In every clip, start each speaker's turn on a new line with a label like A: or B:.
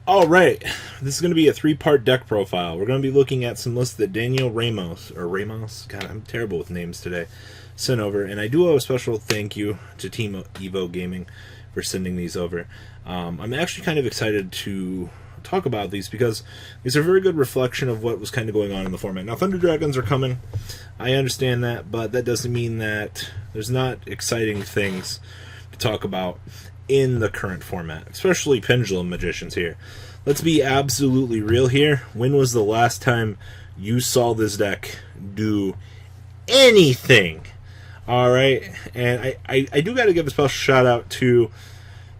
A: All right, this is going to be a three-part deck profile. We're going to be looking at some lists that Daniel Ramos, God, I'm terrible with names today, sent over. And I do owe a special thank you to Team Evo Gaming for sending these over. I'm actually kind of excited to talk about these because these are a very good reflection of what was kind of going on in the format. Now, Thunder Dragons are coming. I understand that, but that doesn't mean that there's not exciting things to talk about in the current format, especially Pendulum Magicians here. Let's be absolutely real here. When was the last time you saw this deck do anything? Alright, and I do got to give a special shout out to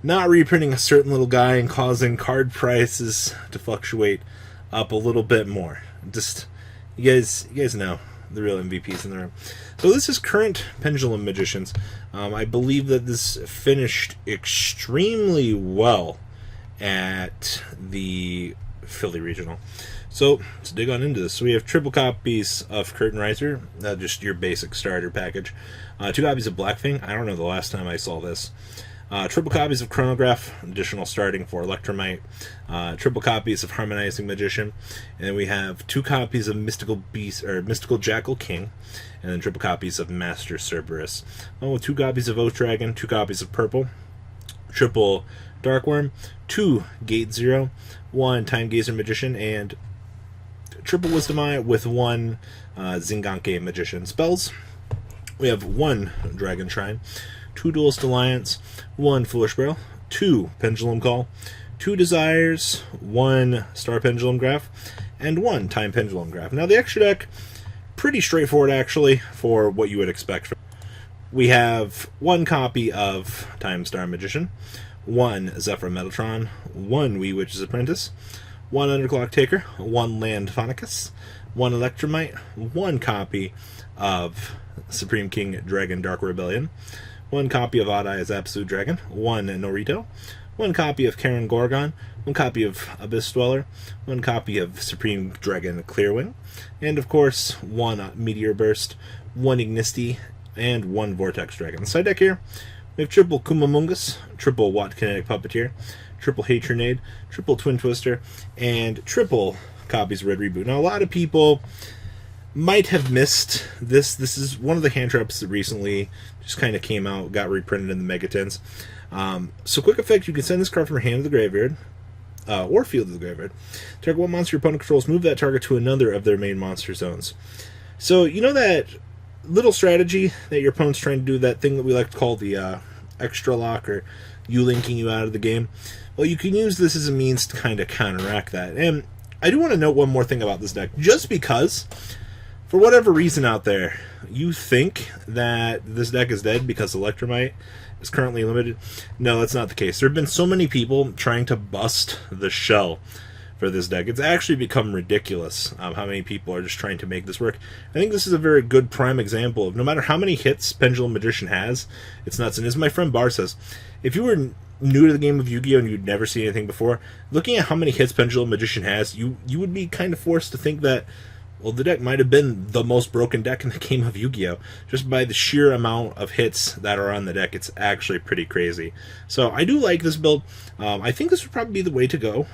A: not reprinting a certain little guy and causing card prices to fluctuate up a little bit more. Just, you guys know the real MVPs in the room. So this is current Pendulum Magicians. I believe that this finished extremely well at the Philly Regional. So let's dig on into this. So we have triple copies of Curtain Riser, just your basic starter package. 2 copies of Blackfang. I don't know the last time I saw this. Triple copies of Chronograph, additional starting for Electromite. Triple copies of Harmonizing Magician, and then we have 2 copies of Mystical Beast or Mystical Jackal King, and then triple copies of Master Cerberus. Along with 2 copies of Oath Dragon, 2 copies of Purple, triple Darkworm, 2 Gate Zero, 1 Time Gazer Magician, and triple Wisdom Eye with 1 Zinganke Magician. Spells, we have 1 Dragon Shrine, 2 Duelist Alliance, 1 Foolish Barrel, 2 Pendulum Call, 2 Desires, 1 Star Pendulum Graph, and 1 Time Pendulum Graph. Now the extra deck, pretty straightforward actually for what you would expect. We have 1 copy of Time Star Magician, 1 Zephyr Metatron, 1 Wee Witch's Apprentice, 1 Underclock Taker, 1 Land Phonicus, 1 Electromite, 1 copy of Supreme King Dragon Dark Rebellion, 1 copy of Odd Eye's Absolute Dragon, 1 Norito, 1 copy of Karen Gorgon, 1 copy of Abyss Dweller, 1 copy of Supreme Dragon Clearwing, and of course 1 Meteor Burst, 1 Ignisti, and 1 Vortex Dragon. The side deck here, we have triple Kumamungus, triple Watt Kinetic Puppeteer, triple Hatronade, triple Twin Twister, and triple copies of Red Reboot. Now a lot of people might have missed this. This is one of the hand traps that recently just kind of came out, got reprinted in the Megatins. So quick effect, you can send this card from your hand to the graveyard, or field to the graveyard. Target one monster your opponent controls, move that target to another of their main monster zones. So you know that little strategy that your opponent's trying to do, that thing that we like to call the extra lock, or you linking you out of the game? Well, you can use this as a means to kind of counteract that. And I do want to note one more thing about this deck. Just because, for whatever reason out there, you think that this deck is dead because Electromite is currently limited, no, that's not the case. There have been so many people trying to bust the shell for this deck. It's actually become ridiculous how many people are just trying to make this work. I think this is a very good prime example of no matter how many hits Pendulum Magician has, it's nuts. And as my friend Bar says, if you were new to the game of Yu-Gi-Oh! And you'd never seen anything before, looking at how many hits Pendulum Magician has, you would be kind of forced to think that, well, the deck might have been the most broken deck in the game of Yu-Gi-Oh! Just by the sheer amount of hits that are on the deck. It's actually pretty crazy. So I do like this build. I think this would probably be the way to go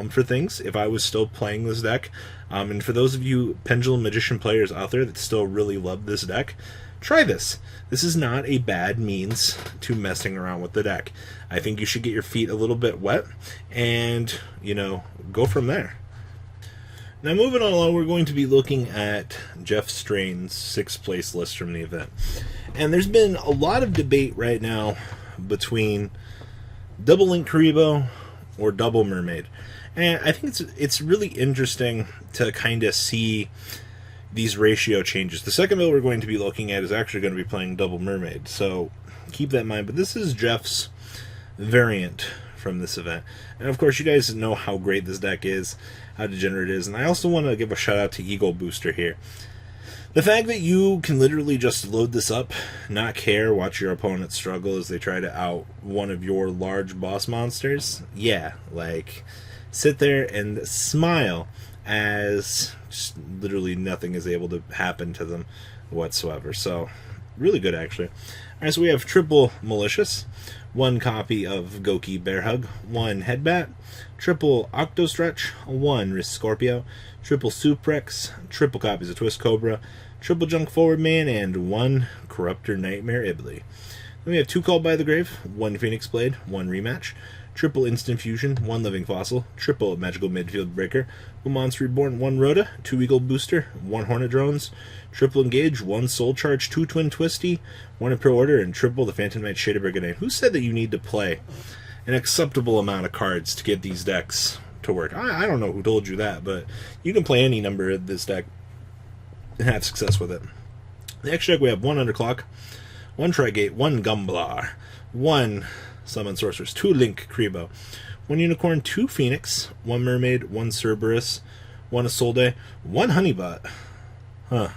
A: for things if I was still playing this deck. And for those of you Pendulum Magician players out there that still really love this deck, try this. This is not a bad means to messing around with the deck. I think you should get your feet a little bit wet and, you know, go from there. Now, moving on along, we're going to be looking at Jeff Strain's 6th place list from the event. And there's been a lot of debate right now between Double Link Karibo or Double Mermaid. And I think it's really interesting to kind of see these ratio changes. The second build we're going to be looking at is actually going to be playing Double Mermaid, so keep that in mind. But this is Jeff's variant from this event. And of course, you guys know how great this deck is, how degenerate it is. And I also want to give a shout out to Eagle Booster here. The fact that you can literally just load this up, not care, watch your opponent struggle as they try to out one of your large boss monsters. Yeah, like, sit there and smile as just literally nothing is able to happen to them whatsoever. So, really good, actually. Alright, so we have triple Malicious, 1 copy of Gouki Bear Hug, 1 Headbat, triple Octostretch, 1 Risk Scorpio, triple Suprex, triple copies of Twist Cobra, triple Junk Forward Man, and 1 Corruptor Nightmare Ibly. Then we have 2 Called by the Grave, 1 Phoenix Blade, 1 Rematch, triple Instant Fusion, 1 Living Fossil, triple Magical Midfield Breaker, 1 Monster Reborn, 1 Rhoda, 2 Eagle Booster, 1 Hornet Drones, triple Engage, 1 Soul Charge, 2 Twin Twisty, 1 Imperial Order, and triple the Phantom Knight Shaded Brigade. Who said that you need to play an acceptable amount of cards to get these decks to work? I don't know who told you that, but you can play any number of this deck and have success with it. The extra deck, we have 1 Underclock, 1 Trigate, 1 Gumblar, 1 Summon Sorceress, 2 Link Kribo, 1 Unicorn, 2 Phoenix, 1 Mermaid, 1 Cerberus, 1 Isolde, 1 Honeybot. Huh.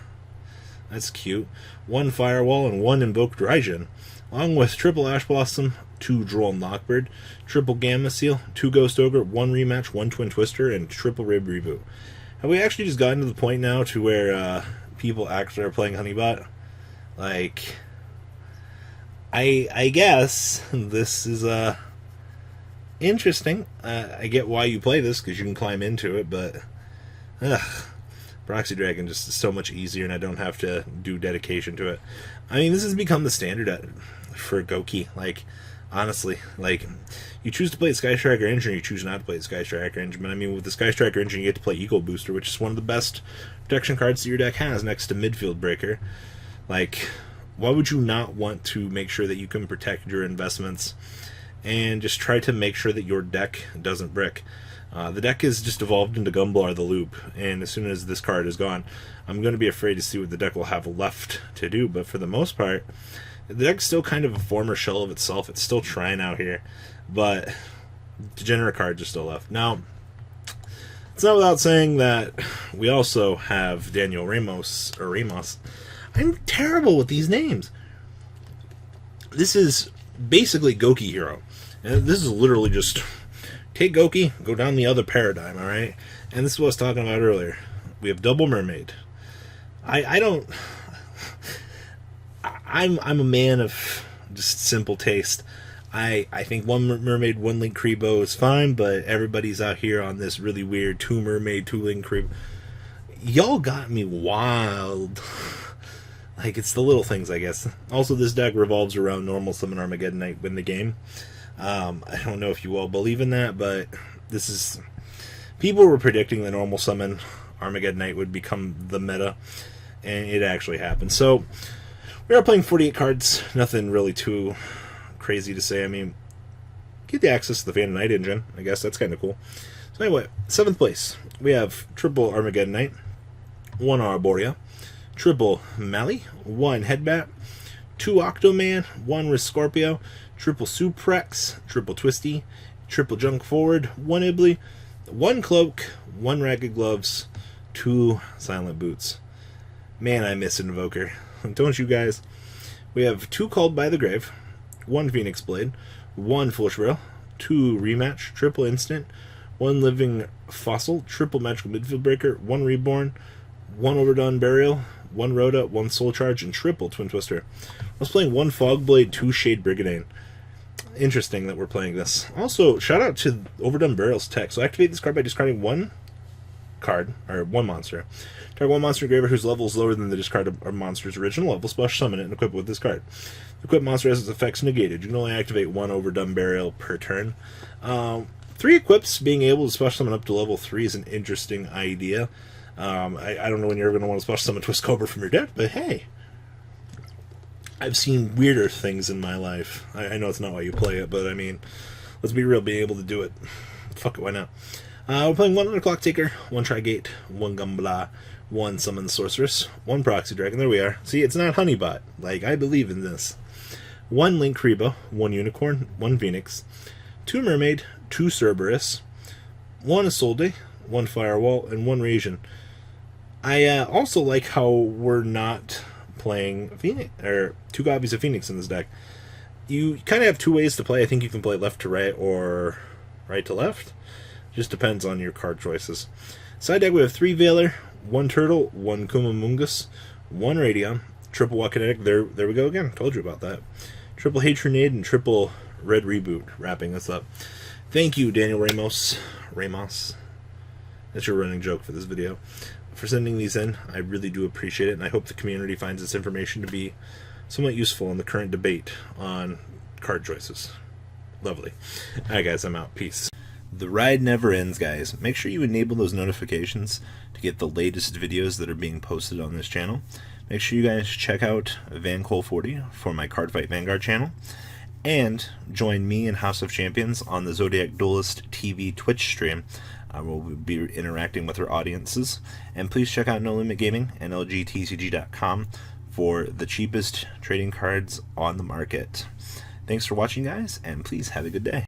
A: That's cute. 1 Firewall and 1 Invoked Raijin, along with triple Ash Blossom, 2 Droll and Lockbird, triple Gamma Seal, 2 Ghost Ogre, 1 Rematch, 1 Twin Twister, and triple Rib Reboot. Have we actually just gotten to the point now to where people actually are playing Honeybot? Like, I guess this is interesting. I get why you play this, because you can climb into it, but Proxy Dragon just is so much easier, and I don't have to do dedication to it. I mean, this has become the standard for Gouki. Like, honestly, like, you choose to play the Sky Striker engine, or you choose not to play the Sky Striker engine. But I mean, with the Sky Striker engine, you get to play Eagle Booster, which is one of the best protection cards that your deck has, next to Midfield Breaker. Like, why would you not want to make sure that you can protect your investments and just try to make sure that your deck doesn't brick? The deck is just evolved into Gumblar the Loop, and as soon as this card is gone, I'm going to be afraid to see what the deck will have left to do. But for the most part, the deck's still kind of a former shell of itself. It's still trying out here, but degenerate cards are still left. Now, it's not without saying that we also have Daniel Ramos. I'm terrible with these names. This is basically Gouki Hero. And this is literally just take Gouki, go down the other paradigm, alright? And this is what I was talking about earlier. We have Double Mermaid. I'm a man of just simple taste. I think 1 Mermaid, 1 Link Kribo is fine, but everybody's out here on this really weird 2 Mermaid, 2 Link Kribo. Y'all got me wild. Like, it's the little things, I guess. Also, this deck revolves around normal summon Armageddon Knight win the game. I don't know if you all believe in that, but this is... People were predicting the normal summon Armageddon Knight would become the meta, and it actually happened. So, we are playing 48 cards. Nothing really too crazy to say. I mean, get the access to the Phantom Knight engine. I guess that's kind of cool. So anyway, 7th place. We have triple Armageddon Knight, 1 Arborea, triple Mali, 1 Headbat, 2 Octoman, 1 Risk Scorpio, triple Suprex, triple Twisty, triple Junk Forward, 1 Ibly, 1 Cloak, 1 Ragged Gloves, 2 Silent Boots. Man, I miss Invoker. Don't you guys? We have 2 Called by the Grave, 1 Phoenix Blade, 1 Foolish Braille, 2 Rematch, triple Instant, 1 Living Fossil, triple Magical Midfield Breaker, 1 Reborn, 1 Overdone Burial, 1 Rhoda, 1 Soul Charge, and triple Twin Twister. I was playing 1 Fog Blade, 2 Shade Brigadine. Interesting that we're playing this. Also, shout out to Overdone Burial's tech. So activate this card by discarding 1 card, or 1 monster. Target 1 monster engraver whose level is lower than the discarded monster's original level, splash summon it, and equip it with this card. The equipped monster has its effects negated. You can only activate 1 Overdone Burial per turn. 3 equips being able to splash summon up to level 3 is an interesting idea. I don't know when you're going to want to splash summon Twist Cobra from your deck, but hey, I've seen weirder things in my life. I know it's not why you play it, but I mean, let's be real, being able to do it. Fuck it, why not? We're playing 1 Underclock Taker, 1 Trigate, 1 Gumbla, 1 Summon Sorceress, 1 Proxy Dragon. There we are. See, it's not Honeybot. Like, I believe in this. 1 Link Kribo, 1 Unicorn, 1 Phoenix, 2 Mermaid, 2 Cerberus, 1 Isolde, 1 Firewall, and 1 Raijin. I also like how we're not playing Phoenix, or 2 copies of Phoenix in this deck. You kind of have 2 ways to play. I think you can play left to right or right to left. Just depends on your card choices. Side deck, we have 3 Veiler, 1 Turtle, 1 Kumamungus, 1 Radion, triple Wakinetic. There we go again. Told you about that. Triple Hatronade and triple Red Reboot, wrapping this up. Thank you, Daniel Ramos. That's your running joke for this video. For sending these in, I really do appreciate it, and I hope the community finds this information to be somewhat useful in the current debate on card choices. Lovely. Alright guys, I'm out. Peace. The ride never ends, guys. Make sure you enable those notifications to get the latest videos that are being posted on this channel. Make sure you guys check out VanCole40 for my Cardfight Vanguard channel. And join me and House of Champions on the Zodiac Duelist TV Twitch stream. We'll be interacting with our audiences. And please check out No Limit Gaming and LGTCG.com for the cheapest trading cards on the market. Thanks for watching, guys, and please have a good day.